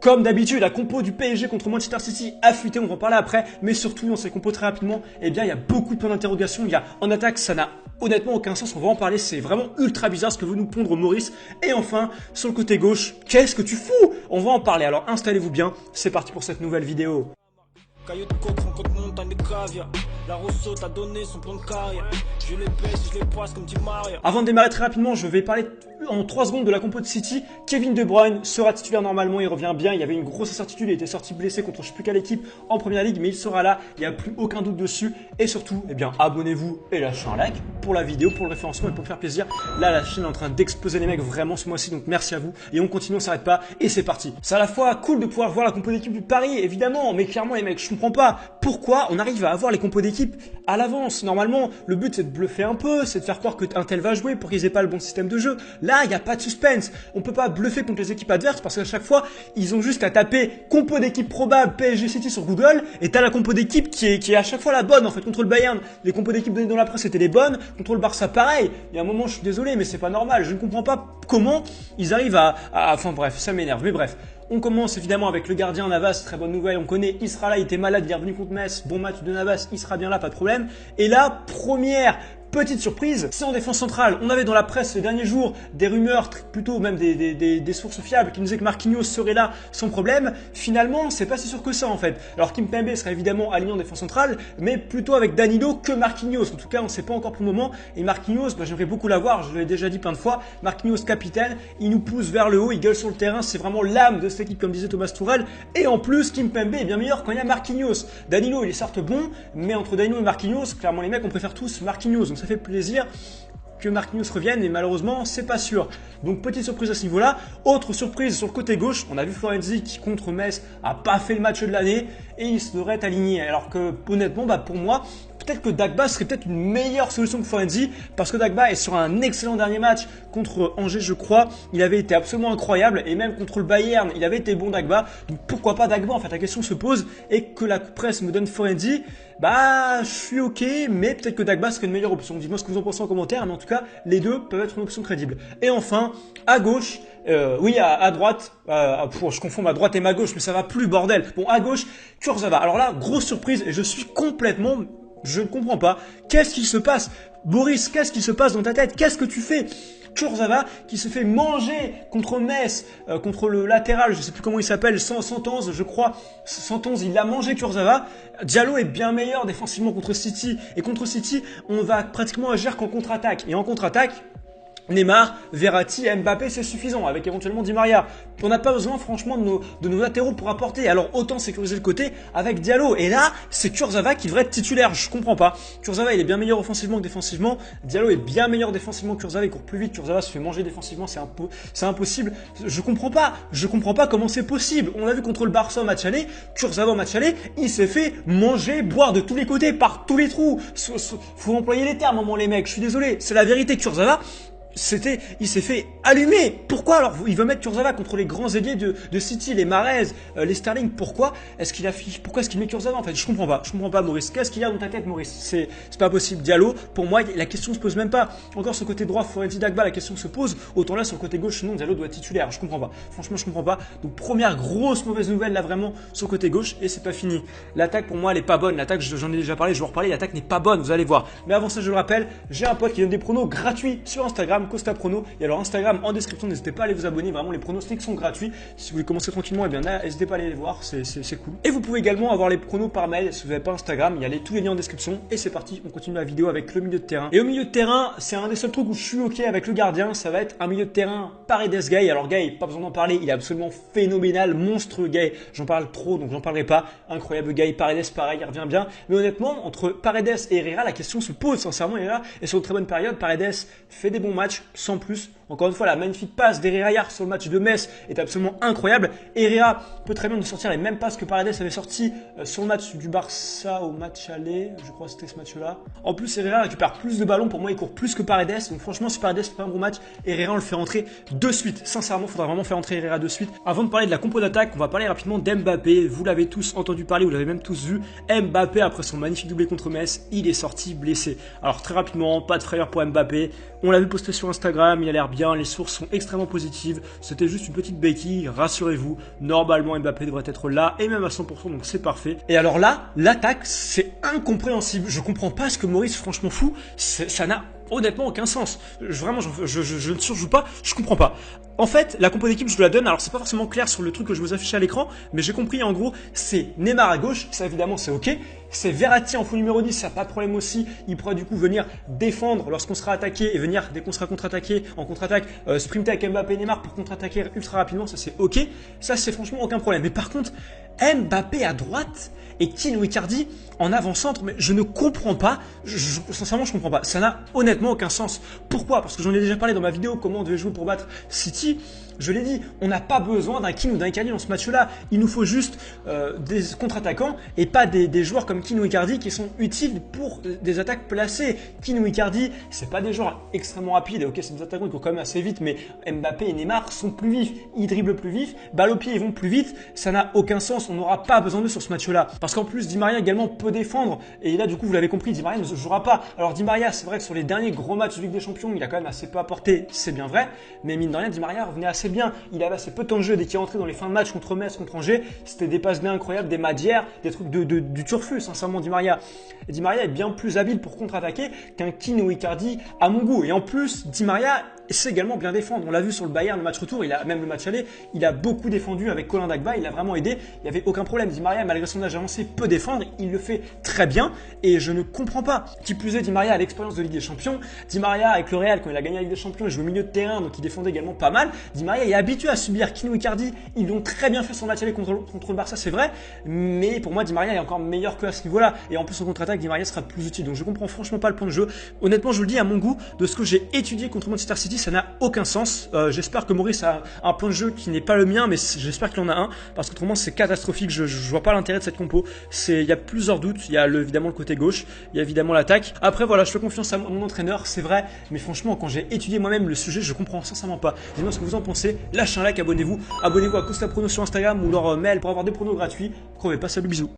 Comme d'habitude, la compo du PSG contre Manchester City a fuité, on va en parler après, mais surtout dans ces compos très rapidement, eh bien il y a beaucoup de points d'interrogation. Il y a en attaque, ça n'a honnêtement aucun sens, on va en parler, c'est vraiment ultra bizarre ce que veut nous pondre Maurice. Et enfin, sur le côté gauche, qu'est-ce que tu fous? On va en parler, alors installez-vous bien, c'est parti pour cette nouvelle vidéo. Caillou de coke, rencontre montagne de caviar. La Rousseau t'a donné son plan de carrière. Je les pèse, je les poisse comme dit Maria. Avant de démarrer très rapidement, je vais parler en 3 secondes de la compo de City. Kevin De Bruyne sera titulaire normalement, il revient bien. Il y avait une grosse incertitude, il était sorti blessé contre je sais plus quelle équipe en première ligue, mais il sera là, il n'y a plus aucun doute dessus. Et surtout, eh bien, abonnez-vous et lâchez un like pour la vidéo, pour le référencement et pour me faire plaisir. Là, la chaîne est en train d'exploser les mecs vraiment ce mois-ci, donc merci à vous. Et on continue, on s'arrête pas, et c'est parti. C'est à la fois cool de pouvoir voir la compo d'équipe du Paris, évidemment, mais clairement les mecs, je comprends pas pourquoi on arrive à avoir les compos d'équipe à l'avance. Normalement, le but c'est de bluffer un peu, c'est de faire croire qu'un tel va jouer pour qu'ils aient pas le bon système de jeu. Là, il n'y a pas de suspense. On peut pas bluffer contre les équipes adverses parce qu'à chaque fois, ils ont juste à taper compo d'équipe probable PSG City sur Google et t'as la compo d'équipe qui est à chaque fois la bonne en fait. Contre le Bayern, les compos d'équipe données dans la presse étaient les bonnes. Contre le Barça, pareil. Il y a un moment, je suis désolé, mais c'est pas normal. Je ne comprends pas comment ils arrivent enfin bref, ça m'énerve. Mais bref. On commence évidemment avec le gardien Navas, très bonne nouvelle, on connaît, il sera là, il était malade, il est revenu contre Metz, bon match de Navas, il sera bien là, pas de problème. Et là, première petite surprise, c'est en défense centrale. On avait dans la presse ces derniers jours des rumeurs, plutôt même des sources fiables qui nous disaient que Marquinhos serait là sans problème. Finalement, c'est pas si sûr que ça en fait. Alors Kimpembe sera évidemment aligné en défense centrale, mais plutôt avec Danilo que Marquinhos. En tout cas, on ne sait pas encore pour le moment. Et Marquinhos, j'aimerais beaucoup l'avoir, je l'ai déjà dit plein de fois. Marquinhos capitaine, il nous pousse vers le haut, il gueule sur le terrain, c'est vraiment l'âme de cette équipe comme disait Thomas Tuchel. Et en plus, Kimpembe est bien meilleur quand il y a Marquinhos. Danilo, il est certes bon, mais entre Danilo et Marquinhos, clairement les mecs, on préfère tous Marquinhos. Donc ça fait plaisir que Marquinhos revienne et malheureusement c'est pas sûr. Donc petite surprise à ce niveau-là. Autre surprise sur le côté gauche, on a vu Florenzi qui contre Metz a pas fait le match de l'année et il se devrait être aligné. Alors que honnêtement pour moi peut-être que Dagba serait peut-être une meilleure solution que Florenzi parce que Dagba est sur un excellent dernier match contre Angers je crois. Il avait été absolument incroyable et même contre le Bayern il avait été bon Dagba. Donc pourquoi pas Dagba en fait la question se pose et que la presse me donne Florenzi. Je suis ok, mais peut-être que Dagba serait une meilleure option. Dites-moi ce que vous en pensez en commentaire, mais en tout cas, les deux peuvent être une option crédible. Et enfin, à gauche, à droite, je confonds ma droite et ma gauche, mais ça va plus, bordel. Bon, à gauche, Kurzawa. Alors là, grosse surprise, et je ne comprends pas. Qu'est-ce qui se passe? Boris, qu'est-ce qui se passe dans ta tête? Qu'est-ce que tu fais? Kurzawa qui se fait manger contre Metz, contre le latéral, je sais plus comment il s'appelle, Santonz, je crois. Santonz, il l'a mangé Kurzawa. Diallo est bien meilleur défensivement contre City. Et contre City, on va pratiquement agir qu'en contre-attaque. Et en contre-attaque, Neymar, Verratti, Mbappé, c'est suffisant, avec éventuellement Di Maria. On n'a pas besoin franchement de nos latéraux pour apporter. Alors autant sécuriser le côté avec Diallo. Et là, c'est Kurzawa qui devrait être titulaire. Je comprends pas. Kurzawa, il est bien meilleur offensivement que défensivement. Diallo est bien meilleur défensivement que Kurzawa. Il court plus vite. Kurzawa se fait manger défensivement. C'est impossible. Je comprends pas comment c'est possible. On l'a vu contre le Barça au match aller. Kurzawa au match aller, il s'est fait manger, boire de tous les côtés, par tous les trous. Faut employer les termes, moment les mecs. Je suis désolé. C'est la vérité. Kurzawa, il s'est fait allumer. Pourquoi alors il veut mettre Kurzawa contre les grands ailiers de City, les Mahrez, les Sterling? Pourquoi est-ce qu'il met Kurzawa en fait? Je comprends pas Maurice. Qu'est-ce qu'il y a dans ta tête Maurice? C'est pas possible. Diallo, pour moi la question se pose même pas. Encore sur le côté droit, Florenzi Dagba, la question se pose. Autant là sur le côté gauche, non, Diallo doit être titulaire. Je comprends pas. Franchement, je comprends pas. Donc première grosse mauvaise nouvelle là vraiment sur le côté gauche et c'est pas fini. L'attaque pour moi elle est pas bonne. L'attaque, j'en ai déjà parlé, je vais en reparler. L'attaque n'est pas bonne, vous allez voir. Mais avant ça, je le rappelle, j'ai un pote qui donne des pronos gratuits sur Instagram. Costa Prono. Et alors Instagram en description, n'hésitez pas à aller vous abonner, vraiment les pronostics sont gratuits. Si vous voulez commencer tranquillement, et bien là, n'hésitez pas à aller les voir, c'est cool. Et vous pouvez également avoir les pronos par mail si vous n'avez pas Instagram, il y a tous les liens en description. Et c'est parti, on continue la vidéo avec le milieu de terrain. Et au milieu de terrain, c'est un des seuls trucs où je suis ok avec le gardien, ça va être un milieu de terrain Paredes Gay. Alors Gay, pas besoin d'en parler, il est absolument phénoménal, monstrueux Gay. J'en parle trop donc j'en parlerai pas. Incroyable Gay, Paredes pareil, il revient bien. Mais honnêtement, entre Paredes et Herrera, la question se pose sincèrement. Herrera est sur une très bonne période, Paredes fait des bons matchs sans plus. Encore une fois, la magnifique passe d'Herrera hier sur le match de Metz est absolument incroyable. Herrera peut très bien nous sortir les mêmes passes que Paredes avait sorti sur le match du Barça au match aller. Je crois que c'était ce match-là. En plus, Herrera récupère plus de ballons. Pour moi, il court plus que Paredes. Donc franchement, si Paredes fait pas un bon match, Herrera on le fait rentrer de suite. Sincèrement, il faudra vraiment faire rentrer Herrera de suite. Avant de parler de la compo d'attaque, on va parler rapidement d'Mbappé. Vous l'avez tous entendu parler, vous l'avez même tous vu. Mbappé, après son magnifique doublé contre Metz, il est sorti blessé. Alors très rapidement, pas de frayeur pour Mbappé. On l'a vu poster sur Instagram, il a l'air bien, les sources sont extrêmement positives. C'était juste une petite béquille, rassurez-vous. Normalement, Mbappé devrait être là et même à 100%, donc c'est parfait. Et alors là, l'attaque, c'est incompréhensible. Je comprends pas ce que Maurice franchement fout. Ça n'a honnêtement aucun sens. Vraiment, je ne surjoue pas, je comprends pas. En fait, la compo d'équipe, je vous la donne. Alors, c'est pas forcément clair sur le truc que je vous affiche à l'écran, mais j'ai compris en gros, c'est Neymar à gauche, ça évidemment c'est ok. C'est Verratti en faux numéro 10, ça n'a pas de problème aussi. Il pourra du coup venir défendre lorsqu'on sera attaqué et venir, dès qu'on sera contre-attaqué, en contre-attaque, sprinter avec Mbappé et Neymar pour contre-attaquer ultra rapidement, ça c'est ok. Ça c'est franchement aucun problème. Mais par contre, Mbappé à droite et Keane ou Icardi en avant-centre, mais je ne comprends pas. Sincèrement, je comprends pas. Ça n'a honnêtement aucun sens. Pourquoi? Parce que j'en ai déjà parlé dans ma vidéo, comment on devait jouer pour battre City. Je l'ai dit, on n'a pas besoin d'un Keane ou d'un Icardi dans ce match-là. Il nous faut juste des contre-attaquants et pas des joueurs comme Keane ou Icardi qui sont utiles pour des attaques placées. Keane ou Icardi, c'est pas des joueurs extrêmement rapides. Ok, c'est des attaquants qui courent quand même assez vite, mais Mbappé et Neymar sont plus vifs. Ils dribblent plus vif, balle au pied, ils vont plus vite. Ça n'a aucun sens. On n'aura pas besoin d'eux sur ce match-là. Parce qu'en plus, Di Maria également peut défendre. Et là, du coup, vous l'avez compris, Di Maria ne jouera pas. Alors, Di Maria, c'est vrai que sur les derniers gros matchs de Ligue des Champions, il a quand même assez peu apporté. C'est bien vrai. Mais mine de rien, Di Maria revenait assez bien. Il avait assez peu de temps de jeu dès qu'il est rentré dans les fins de match contre Metz, contre Angers. C'était des passes bien incroyables, des Madières, des trucs du turfu, sincèrement, Di Maria. Et Di Maria est bien plus habile pour contre-attaquer qu'un Keane ou Icardi à mon goût. Et en plus, Di Maria sait également bien défendre. On l'a vu sur le Bayern, le match retour, même le match aller, il a beaucoup défendu avec Colin Dagba, il a vraiment aidé. Il n'y avait aucun problème. Di Maria, malgré son âge avancé, peut défendre. Il le fait très bien et je ne comprends pas. Qui plus est, Di Maria a l'expérience de Ligue des Champions. Di Maria, avec le Real, quand il a gagné la Ligue des Champions, il joue au milieu de terrain, donc il défendait également pas mal. Di Maria est habitué à subir Keane ou Icardi. Ils l'ont très bien fait sur le match aller contre le Barça, c'est vrai. Mais pour moi, Di Maria est encore meilleur que à ce niveau-là. Et en plus, en contre-attaque, Di Maria sera plus utile. Donc je comprends franchement pas le point de jeu. Honnêtement, je vous le dis, à mon goût, de ce que j'ai étudié contre Manchester City, ça n'a aucun sens. J'espère que Maurice a un plan de jeu qui n'est pas le mien, mais j'espère qu'il en a un, parce qu'autrement c'est catastrophique. Je vois pas l'intérêt de cette compo. Il y a plusieurs doutes. Il y a évidemment le côté gauche, il y a évidemment l'attaque. Après voilà, je fais confiance à mon entraîneur, c'est vrai, mais franchement quand j'ai étudié moi-même le sujet, je comprends sincèrement pas. Dites-moi ce que vous en pensez. Lâchez un like, abonnez-vous à Costa Prono sur Instagram ou leur mail pour avoir des pronos gratuits. Crevez pas, salut, bisous.